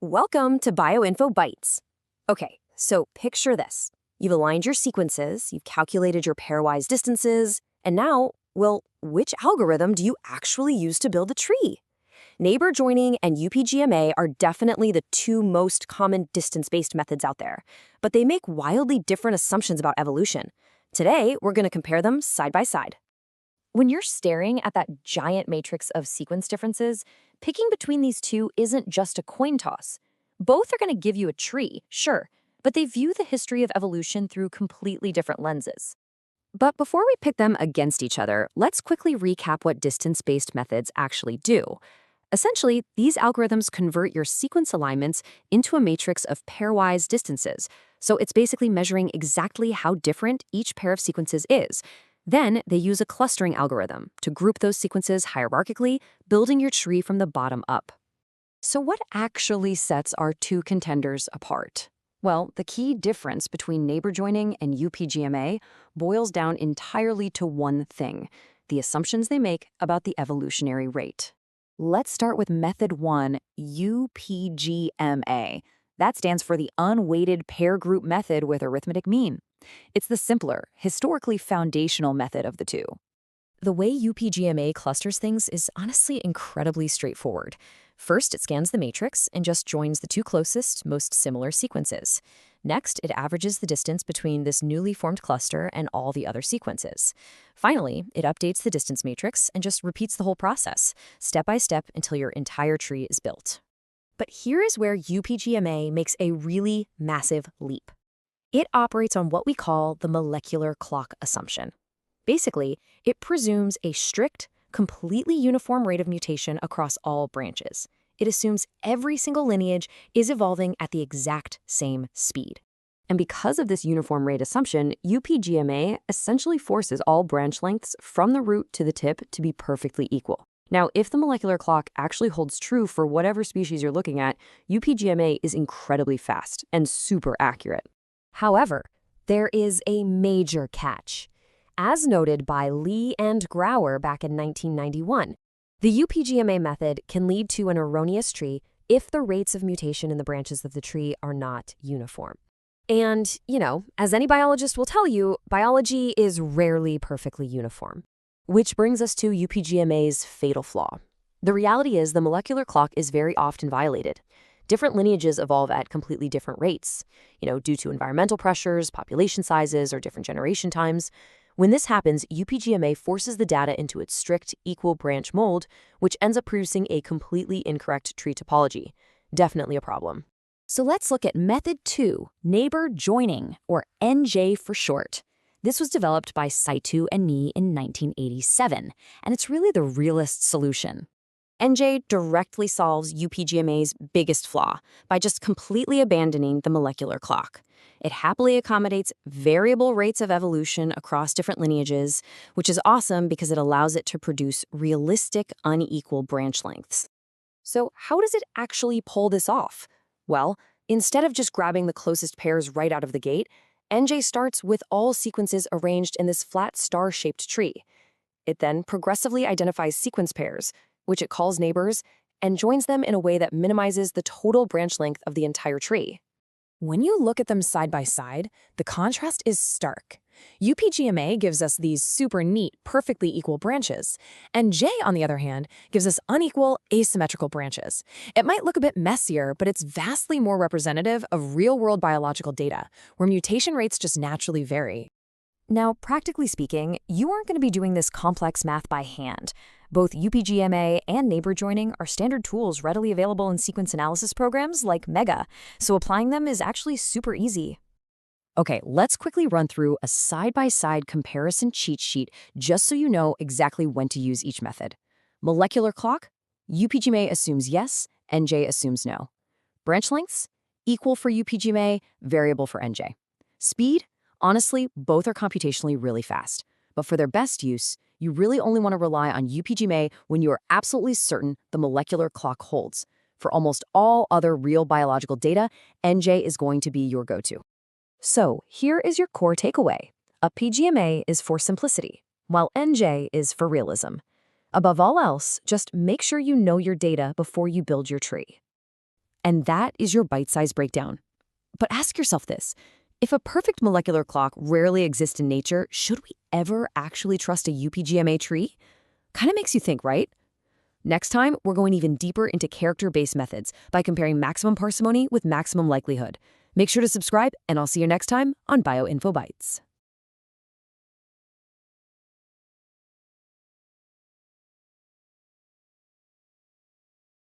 Welcome to Bioinfo Bytes. Okay, so picture this. You've aligned your sequences, you've calculated your pairwise distances, and now, well, which algorithm do you actually use to build a tree? Neighbor joining and UPGMA are definitely the two most common distance-based methods out there, but they make wildly different assumptions about evolution. Today, we're going to compare them side by side. When you're staring at that giant matrix of sequence differences, picking between these two isn't just a coin toss. Both are going to give you a tree, sure, but they view the history of evolution through completely different lenses. But before we pit them against each other, let's quickly recap what distance-based methods actually do. Essentially, these algorithms convert your sequence alignments into a matrix of pairwise distances, so it's basically measuring exactly how different each pair of sequences is. Then they use a clustering algorithm to group those sequences hierarchically, building your tree from the bottom up. So what actually sets our two contenders apart? Well, the key difference between neighbor joining and UPGMA boils down entirely to one thing: the assumptions they make about the evolutionary rate. Let's start with method 1, UPGMA. That stands for the unweighted pair group method with arithmetic mean. It's the simpler, historically foundational method of the two. The way UPGMA clusters things is honestly incredibly straightforward. First, it scans the matrix and just joins the two closest, most similar sequences. Next, it averages the distance between this newly formed cluster and all the other sequences. Finally, it updates the distance matrix and just repeats the whole process, step by step, until your entire tree is built. But here is where UPGMA makes a really massive leap. It operates on what we call the molecular clock assumption. Basically, it presumes a strict, completely uniform rate of mutation across all branches. It assumes every single lineage is evolving at the exact same speed. And because of this uniform rate assumption, UPGMA essentially forces all branch lengths from the root to the tip to be perfectly equal. Now, if the molecular clock actually holds true for whatever species you're looking at, UPGMA is incredibly fast and super accurate. However, there is a major catch. As noted by Lee and Grauer back in 1991, the UPGMA method can lead to an erroneous tree if the rates of mutation in the branches of the tree are not uniform. And, as any biologist will tell you, biology is rarely perfectly uniform. Which brings us to UPGMA's fatal flaw. The reality is the molecular clock is very often violated. Different lineages evolve at completely different rates, due to environmental pressures, population sizes, or different generation times. When this happens, UPGMA forces the data into its strict equal branch mold, which ends up producing a completely incorrect tree topology. Definitely a problem. So let's look at method 2, neighbor joining, or NJ for short. This was developed by Saitou and Ni in 1987, and it's really the realist solution. NJ directly solves UPGMA's biggest flaw by just completely abandoning the molecular clock. It happily accommodates variable rates of evolution across different lineages, which is awesome because it allows it to produce realistic, unequal branch lengths. So how does it actually pull this off? Well, instead of just grabbing the closest pairs right out of the gate, NJ starts with all sequences arranged in this flat star-shaped tree. It then progressively identifies sequence pairs, which it calls neighbors, and joins them in a way that minimizes the total branch length of the entire tree. When you look at them side by side, the contrast is stark. UPGMA gives us these super neat, perfectly equal branches, and J, on the other hand, gives us unequal, asymmetrical branches. It might look a bit messier, but it's vastly more representative of real-world biological data, where mutation rates just naturally vary. Now, practically speaking, you aren't going to be doing this complex math by hand. Both UPGMA and neighbor joining are standard tools readily available in sequence analysis programs like Mega, so applying them is actually super easy. Okay, let's quickly run through a side-by-side comparison cheat sheet just so you know exactly when to use each method. Molecular clock, UPGMA assumes yes, NJ assumes no. Branch lengths, equal for UPGMA, variable for NJ. Speed, honestly, both are computationally really fast. But for their best use, you really only want to rely on UPGMA when you are absolutely certain the molecular clock holds. For almost all other real biological data, NJ is going to be your go-to. So here is your core takeaway. UPGMA is for simplicity, while NJ is for realism. Above all else, just make sure you know your data before you build your tree. And that is your bite-sized breakdown. But ask yourself this. If a perfect molecular clock rarely exists in nature, should we ever actually trust a UPGMA tree? Kind of makes you think, right? Next time, we're going even deeper into character-based methods by comparing maximum parsimony with maximum likelihood. Make sure to subscribe, and I'll see you next time on BioInfo Bites.